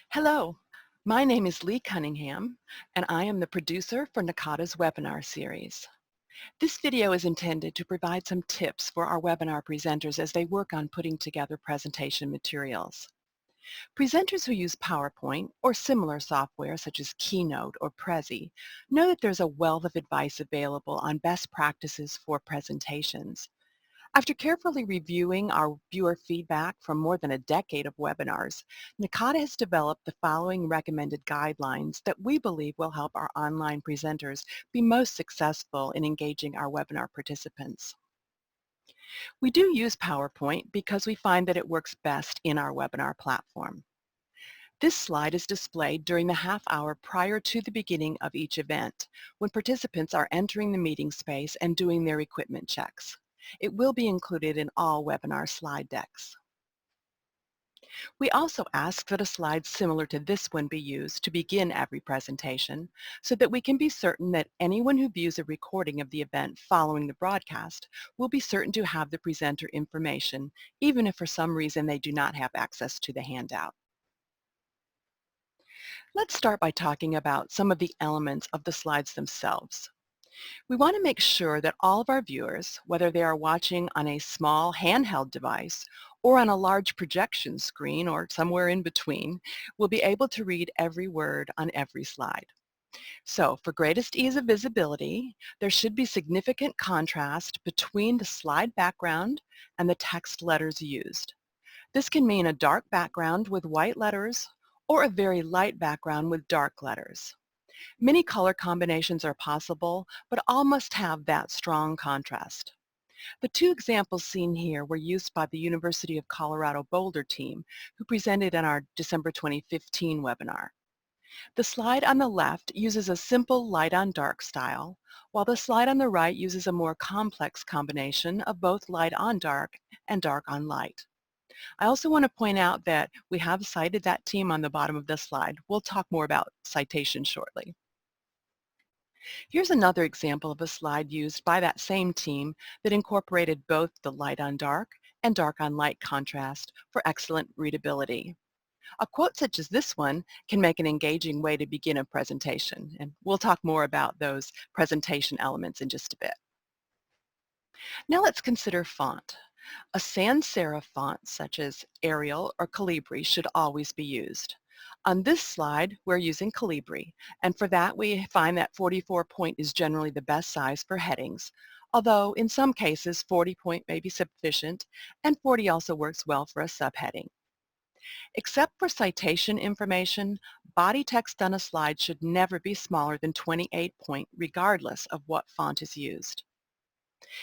Hello, my name is Lee Cunningham, and I am the producer for NACADA's webinar series. This video is intended to provide some tips for our webinar presenters as they work on putting together presentation materials. Presenters who use PowerPoint or similar software such as Keynote or Prezi know that there's a wealth of advice available on best practices for presentations. After carefully reviewing our viewer feedback from more than a decade of webinars, NACADA has developed the following recommended guidelines that we believe will help our online presenters be most successful in engaging our webinar participants. We do use PowerPoint because we find that it works best in our webinar platform. This slide is displayed during the half hour prior to the beginning of each event, when participants are entering the meeting space and doing their equipment checks. It will be included in all webinar slide decks. We also ask that a slide similar to this one be used to begin every presentation so that we can be certain that anyone who views a recording of the event following the broadcast will be certain to have the presenter information, even if for some reason they do not have access to the handout. Let's start by talking about some of the elements of the slides themselves. We want to make sure that all of our viewers, whether they are watching on a small handheld device or on a large projection screen or somewhere in between, will be able to read every word on every slide. So for greatest ease of visibility, there should be significant contrast between the slide background and the text letters used. This can mean a dark background with white letters or a very light background with dark letters. Many color combinations are possible, but all must have that strong contrast. The two examples seen here were used by the University of Colorado Boulder team, who presented in our December 2015 webinar. The slide on the left uses a simple light on dark style, while the slide on the right uses a more complex combination of both light on dark and dark on light. I also want to point out that we have cited that team on the bottom of this slide. We'll talk more about Citations shortly. Here's another example of a slide used by that same team that incorporated both the light on dark and dark on light contrast for excellent readability. A quote such as this one can make an engaging way to begin a presentation, and we'll talk more about those presentation elements in just a bit. Now let's consider font. A sans serif font such as Arial or Calibri should always be used. On this slide, we're using Calibri, and for that we find that 44 point is generally the best size for headings, although in some cases 40 point may be sufficient, and 40 also works well for a subheading. Except for citation information, body text on a slide should never be smaller than 28 point regardless of what font is used.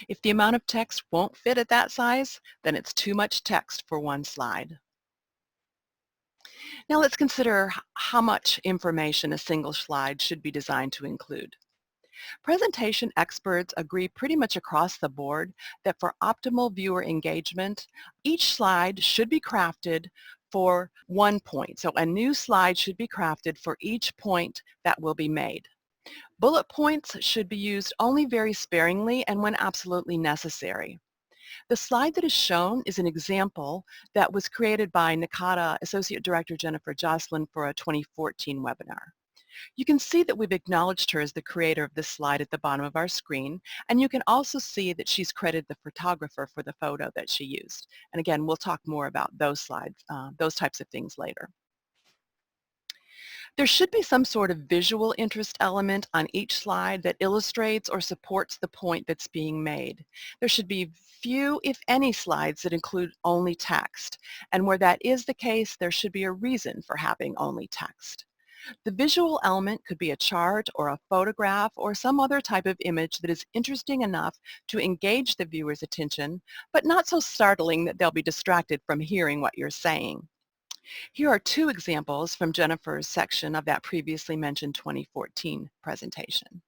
If the amount of text won't fit at that size, then it's too much text for one slide. Now let's consider how much information a single slide should be designed to include. Presentation experts agree pretty much across the board that for optimal viewer engagement, each slide should be crafted for one point. So a new slide should be crafted for each point that will be made. Bullet points should be used only very sparingly and when absolutely necessary. The slide that is shown is an example that was created by NACADA Associate Director Jennifer Jocelyn for a 2014 webinar. You can see that we've acknowledged her as the creator of this slide at the bottom of our screen, and you can also see that she's credited the photographer for the photo that she used. And again, we'll talk more about those slides, those types of things later. There should be some sort of visual interest element on each slide that illustrates or supports the point that's being made. There should be few, if any, slides that include only text, and where that is the case, there should be a reason for having only text. The visual element could be a chart or a photograph or some other type of image that is interesting enough to engage the viewer's attention, but not so startling that they'll be distracted from hearing what you're saying. Here are two examples from Jennifer's section of that previously mentioned 2014 presentation.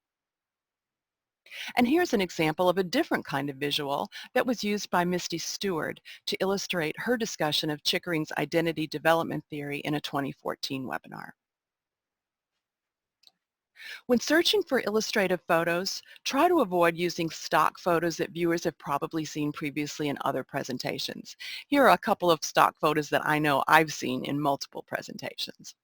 And here's an example of a different kind of visual that was used by Misty Stewart to illustrate her discussion of Chickering's identity development theory in a 2014 webinar. When searching for illustrative photos, try to avoid using stock photos that viewers have probably seen previously in other presentations. Here are a couple of stock photos that I know I've seen in multiple presentations.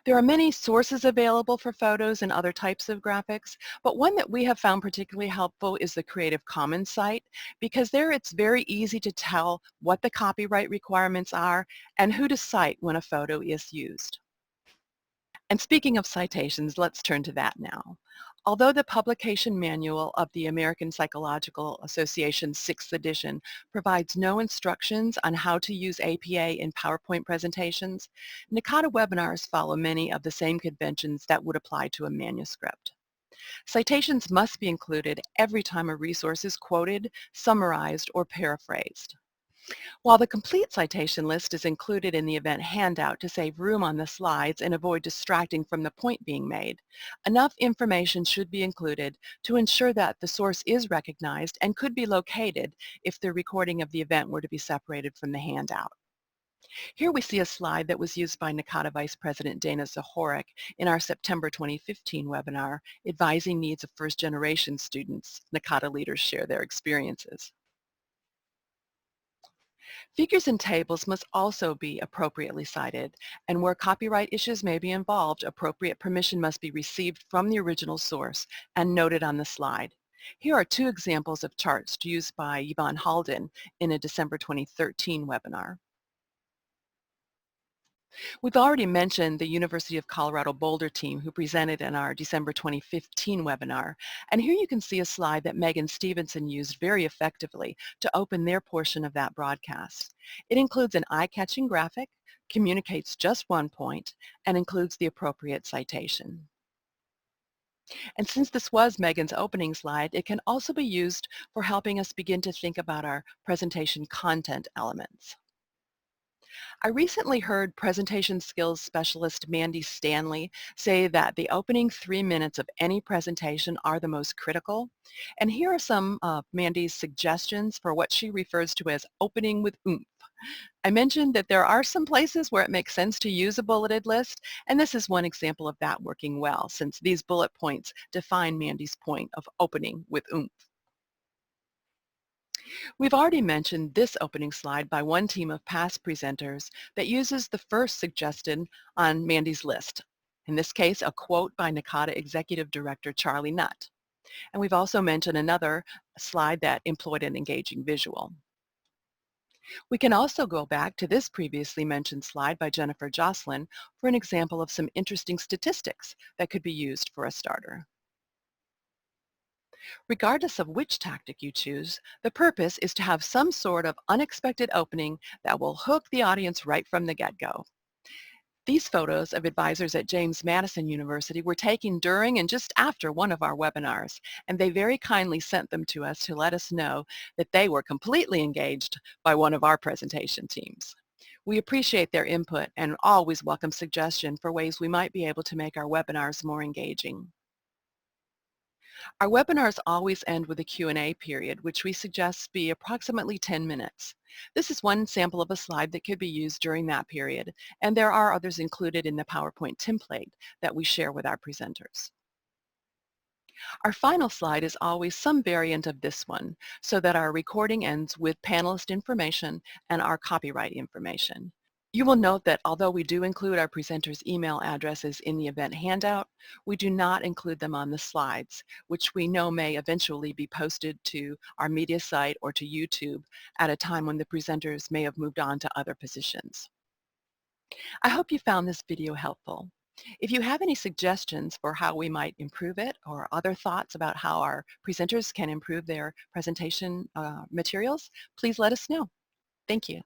There are many sources available for photos and other types of graphics, but one that we have found particularly helpful is the Creative Commons site, because there it's very easy to tell what the copyright requirements are and who to cite when a photo is used. And speaking of citations, let's turn to that now. Although the publication manual of the American Psychological Association's 6th edition provides no instructions on how to use APA in PowerPoint presentations, Nakata webinars follow many of the same conventions that would apply to a manuscript. Citations must be included every time a resource is quoted, summarized, or paraphrased. While the complete citation list is included in the event handout to save room on the slides and avoid distracting from the point being made, enough information should be included to ensure that the source is recognized and could be located if the recording of the event were to be separated from the handout. Here we see a slide that was used by Nakata Vice President Dana Zahorik in our September 2015 webinar, Advising Needs of First-Generation Students. Nakata leaders share their experiences. Figures and tables must also be appropriately cited, and where copyright issues may be involved, appropriate permission must be received from the original source and noted on the slide. Here are two examples of charts used by Yvonne Halden in a December 2013 webinar. We've already mentioned the University of Colorado Boulder team who presented in our December 2015 webinar, and here you can see a slide that Megan Stevenson used very effectively to open their portion of that broadcast. It includes an eye-catching graphic, communicates just one point, and includes the appropriate citation. And since this was Megan's opening slide, it can also be used for helping us begin to think about our presentation content elements. I recently heard presentation skills specialist Mandy Stanley say that the opening 3 minutes of any presentation are the most critical. And here are some of Mandy's suggestions for what she refers to as opening with oomph. I mentioned that there are some places where it makes sense to use a bulleted list, and this is one example of that working well, since these bullet points define Mandy's point of opening with oomph. We've already mentioned this opening slide by one team of past presenters that uses the first suggested on Mandy's list. In this case, a quote by Nakata Executive Director Charlie Nutt. And we've also mentioned another slide that employed an engaging visual. We can also go back to this previously mentioned slide by Jennifer Jocelyn for an example of some interesting statistics that could be used for a starter. Regardless of which tactic you choose, the purpose is to have some sort of unexpected opening that will hook the audience right from the get-go. These photos of advisors at James Madison University were taken during and just after one of our webinars, and they very kindly sent them to us to let us know that they were completely engaged by one of our presentation teams. We appreciate their input and always welcome suggestion for ways we might be able to make our webinars more engaging. Our webinars always end with a Q&A period, which we suggest be approximately 10 minutes. This is one sample of a slide that could be used during that period, and there are others included in the PowerPoint template that we share with our presenters. Our final slide is always some variant of this one, so that our recording ends with panelist information and our copyright information. You will note that although we do include our presenters' email addresses in the event handout, we do not include them on the slides, which we know may eventually be posted to our media site or to YouTube at a time when the presenters may have moved on to other positions. I hope you found this video helpful. If you have any suggestions for how we might improve it or other thoughts about how our presenters can improve their presentation materials, please let us know. Thank you.